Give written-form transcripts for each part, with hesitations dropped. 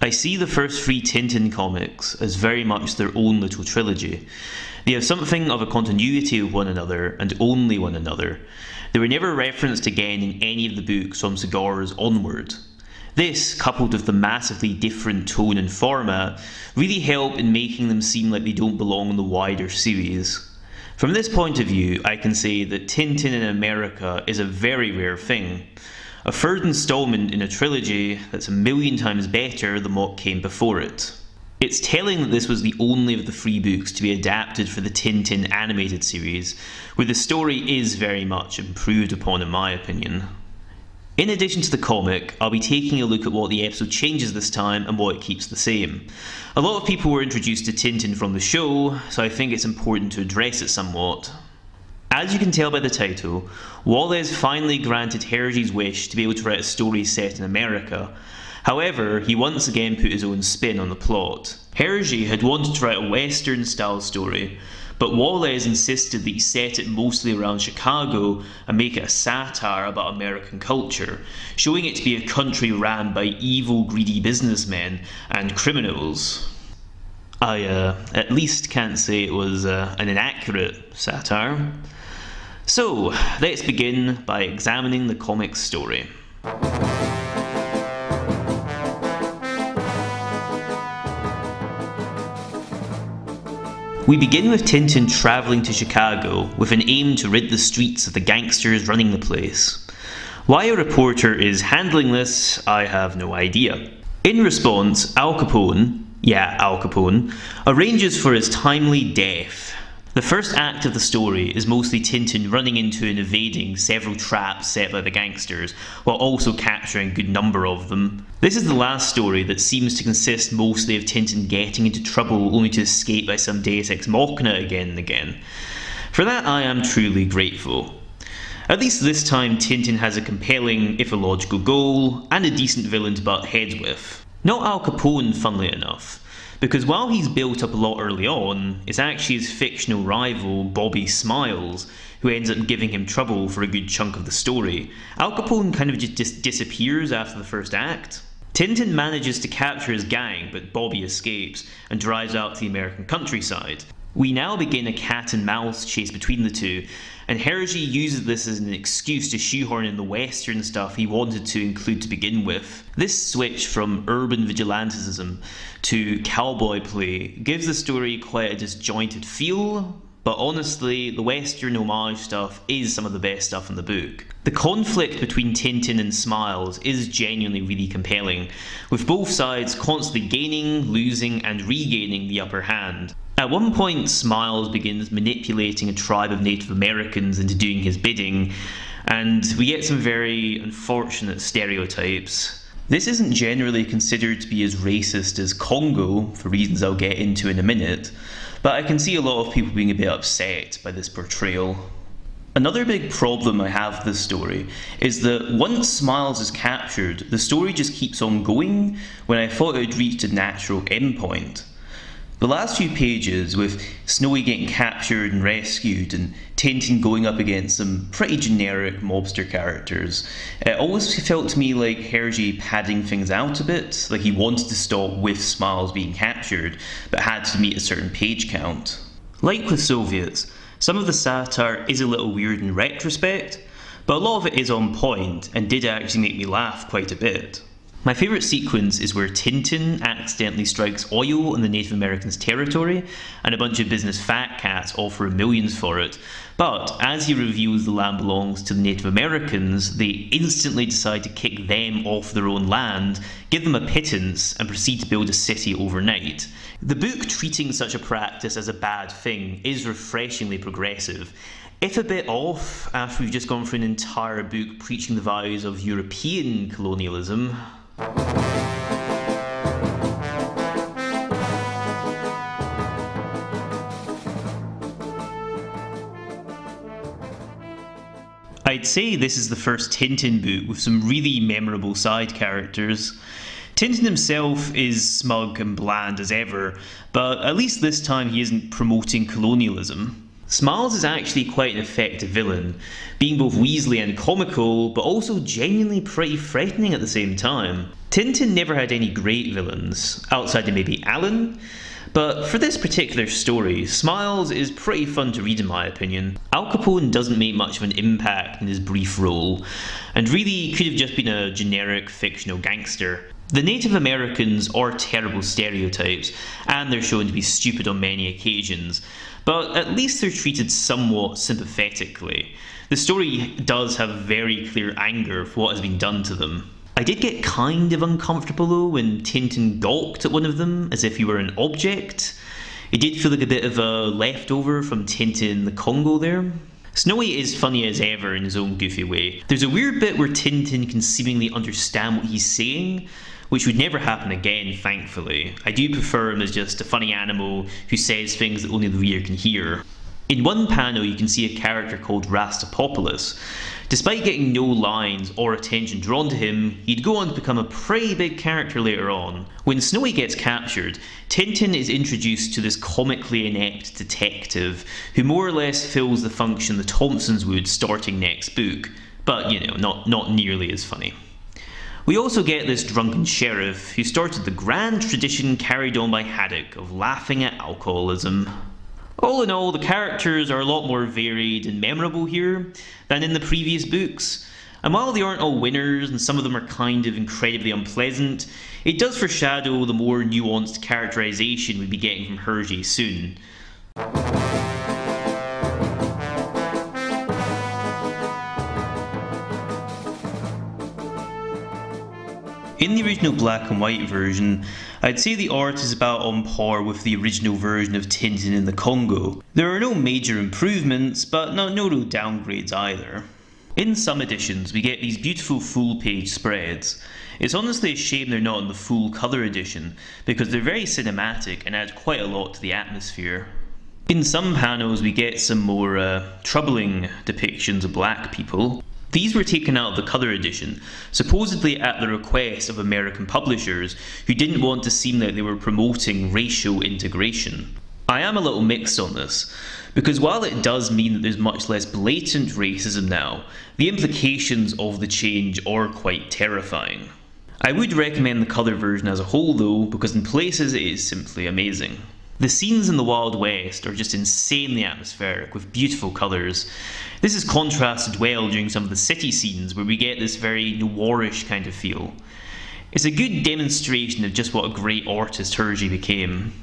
I see the first three Tintin comics as very much their own little trilogy. They have something of a continuity with one another and only one another. They were never referenced again in any of the books from Cigars onward. This, coupled with the massively different tone and format, really help in making them seem like they don't belong in the wider series. From this point of view, I can say that Tintin in America is a very rare thing. A third installment in a trilogy that's a million times better than what came before it. It's telling that this was the only of the three books to be adapted for the Tintin animated series, where the story is very much improved upon in my opinion. In addition to the comic, I'll be taking a look at what the episode changes this time and what it keeps the same. A lot of people were introduced to Tintin from the show, so I think it's important to address it somewhat. As you can tell by the title, Wallace finally granted Hergé's wish to be able to write a story set in America. However, he once again put his own spin on the plot. Hergé had wanted to write a Western style story, but Wallace insisted that he set it mostly around Chicago and make it a satire about American culture, showing it to be a country ran by evil, greedy businessmen and criminals. I at least can't say it was an inaccurate satire. So, let's begin by examining the comic's story. We begin with Tintin travelling to Chicago with an aim to rid the streets of the gangsters running the place. Why a reporter is handling this, I have no idea. In response, Al Capone, arranges for his timely death. The first act of the story is mostly Tintin running into and evading several traps set by the gangsters, while also capturing a good number of them. This is the last story that seems to consist mostly of Tintin getting into trouble only to escape by some deus ex machina again and again. For that I am truly grateful. At least this time Tintin has a compelling, if illogical goal, and a decent villain to butt heads with. Not Al Capone, funnily enough, because while he's built up a lot early on, it's actually his fictional rival, Bobby Smiles, who ends up giving him trouble for a good chunk of the story. Al Capone kind of just disappears after the first act. Tintin manages to capture his gang, but Bobby escapes and drives out to the American countryside. We now begin a cat and mouse chase between the two, and Hergé uses this as an excuse to shoehorn in the Western stuff he wanted to include to begin with. This switch from urban vigilantism to cowboy play gives the story quite a disjointed feel, but honestly, the Western homage stuff is some of the best stuff in the book. The conflict between Tintin and Smiles is genuinely really compelling, with both sides constantly gaining, losing, and regaining the upper hand. At one point, Smiles begins manipulating a tribe of Native Americans into doing his bidding, and we get some very unfortunate stereotypes. This isn't generally considered to be as racist as Congo, for reasons I'll get into in a minute, but I can see a lot of people being a bit upset by this portrayal. Another big problem I have with this story is that once Smiles is captured, the story just keeps on going when I thought it had reached a natural endpoint. The last few pages, with Snowy getting captured and rescued and Tintin going up against some pretty generic mobster characters, it always felt to me like Hergé padding things out a bit, like he wanted to stop with Smiles being captured, but had to meet a certain page count. Like with Soviets, some of the satire is a little weird in retrospect, but a lot of it is on point and did actually make me laugh quite a bit. My favourite sequence is where Tintin accidentally strikes oil on the Native Americans' territory, and a bunch of business fat cats offer him millions for it, but as he reveals the land belongs to the Native Americans, they instantly decide to kick them off their own land, give them a pittance, and proceed to build a city overnight. The book treating such a practice as a bad thing is refreshingly progressive, if a bit off after we've just gone through an entire book preaching the values of European colonialism. I'd say this is the first Tintin book with some really memorable side characters. Tintin himself is smug and bland as ever, but at least this time he isn't promoting colonialism. Smiles is actually quite an effective villain, being both Weasley and comical, but also genuinely pretty threatening at the same time. Tintin never had any great villains, outside of maybe Alan, but for this particular story, Smiles is pretty fun to read in my opinion. Al Capone doesn't make much of an impact in his brief role, and really could have just been a generic fictional gangster. The Native Americans are terrible stereotypes, and they're shown to be stupid on many occasions, but at least they're treated somewhat sympathetically. The story does have very clear anger for what has been done to them. I did get kind of uncomfortable though when Tintin gawked at one of them as if he were an object. It did feel like a bit of a leftover from Tintin in the Congo there. Snowy is funny as ever in his own goofy way. There's a weird bit where Tintin can seemingly understand what he's saying, which would never happen again, thankfully. I do prefer him as just a funny animal who says things that only the reader can hear. In one panel you can see a character called Rastapopoulos. Despite getting no lines or attention drawn to him, he'd go on to become a pretty big character later on. When Snowy gets captured, Tintin is introduced to this comically inept detective who more or less fills the function the Thompsons would starting next book, but you know, not nearly as funny. We also get this drunken sheriff who started the grand tradition carried on by Haddock of laughing at alcoholism. All in all, the characters are a lot more varied and memorable here than in the previous books, and while they aren't all winners and some of them are kind of incredibly unpleasant, it does foreshadow the more nuanced characterization we'll be getting from Hergé soon. In the original black and white version, I'd say the art is about on par with the original version of Tintin in the Congo. There are no major improvements, but no real downgrades either. In some editions, we get these beautiful full-page spreads. It's honestly a shame they're not in the full colour edition, because they're very cinematic and add quite a lot to the atmosphere. In some panels, we get some more troubling depictions of black people. These were taken out of the colour edition, supposedly at the request of American publishers who didn't want to seem like they were promoting racial integration. I am a little mixed on this, because while it does mean that there's much less blatant racism now, the implications of the change are quite terrifying. I would recommend the colour version as a whole though, because in places it is simply amazing. The scenes in the Wild West are just insanely atmospheric, with beautiful colours. This is contrasted well during some of the city scenes, where we get this very noirish kind of feel. It's a good demonstration of just what a great artist Hergé became.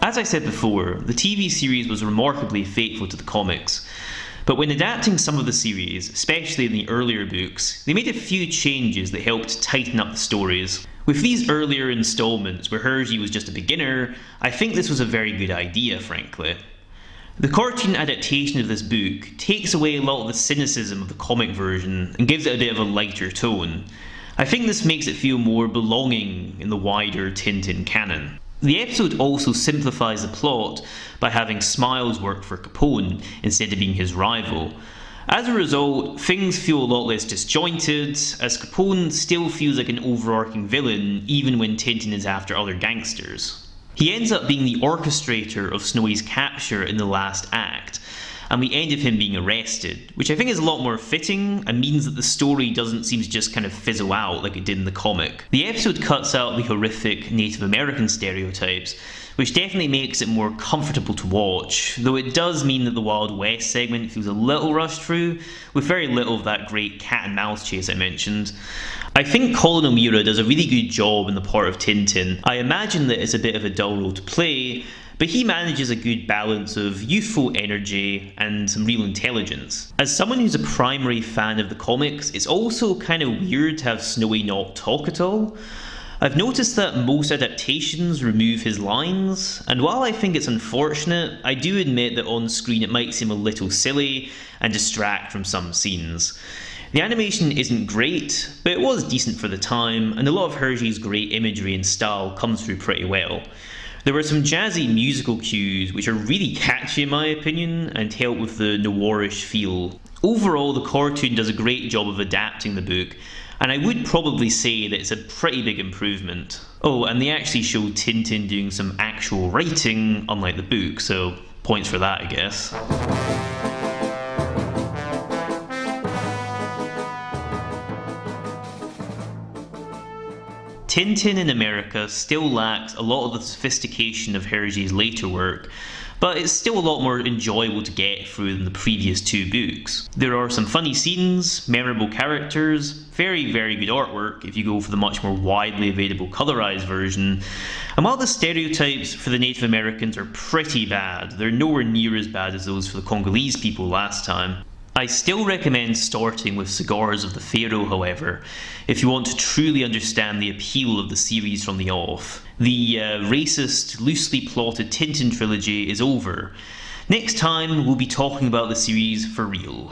As I said before, the TV series was remarkably faithful to the comics. But when adapting some of the series, especially in the earlier books, they made a few changes that helped tighten up the stories. With these earlier installments, where Hergé was just a beginner, I think this was a very good idea, frankly. The cartoon adaptation of this book takes away a lot of the cynicism of the comic version and gives it a bit of a lighter tone. I think this makes it feel more belonging in the wider Tintin canon. The episode also simplifies the plot by having Smiles work for Capone instead of being his rival. As a result, things feel a lot less disjointed, as Capone still feels like an overarching villain even when Tintin is after other gangsters. He ends up being the orchestrator of Snowy's capture in the last act, and we end with him being arrested, which I think is a lot more fitting and means that the story doesn't seem to just kind of fizzle out like it did in the comic. The episode cuts out the horrific Native American stereotypes, which definitely makes it more comfortable to watch, though it does mean that the Wild West segment feels a little rushed through, with very little of that great cat and mouse chase I mentioned. I think Colin O'Meara does a really good job in the part of Tintin. I imagine that it's a bit of a dull role to play, but he manages a good balance of youthful energy and some real intelligence. As someone who's a primary fan of the comics, it's also kind of weird to have Snowy not talk at all. I've noticed that most adaptations remove his lines, and while I think it's unfortunate, I do admit that on screen it might seem a little silly and distract from some scenes. The animation isn't great, but it was decent for the time, and a lot of Hergé's great imagery and style comes through pretty well. There were some jazzy musical cues which are really catchy in my opinion and help with the noirish feel. Overall, the cartoon does a great job of adapting the book, and I would probably say that it's a pretty big improvement. Oh, and they actually show Tintin doing some actual writing, unlike the book, so points for that, I guess. Tintin in America still lacks a lot of the sophistication of Hergé's later work, but it's still a lot more enjoyable to get through than the previous two books. There are some funny scenes, memorable characters, very good artwork if you go for the much more widely available colorized version, and while the stereotypes for the Native Americans are pretty bad, they're nowhere near as bad as those for the Congolese people last time. I still recommend starting with Cigars of the Pharaoh, however, if you want to truly understand the appeal of the series from the off. The racist, loosely plotted Tintin trilogy is over. Next time, we'll be talking about the series for real.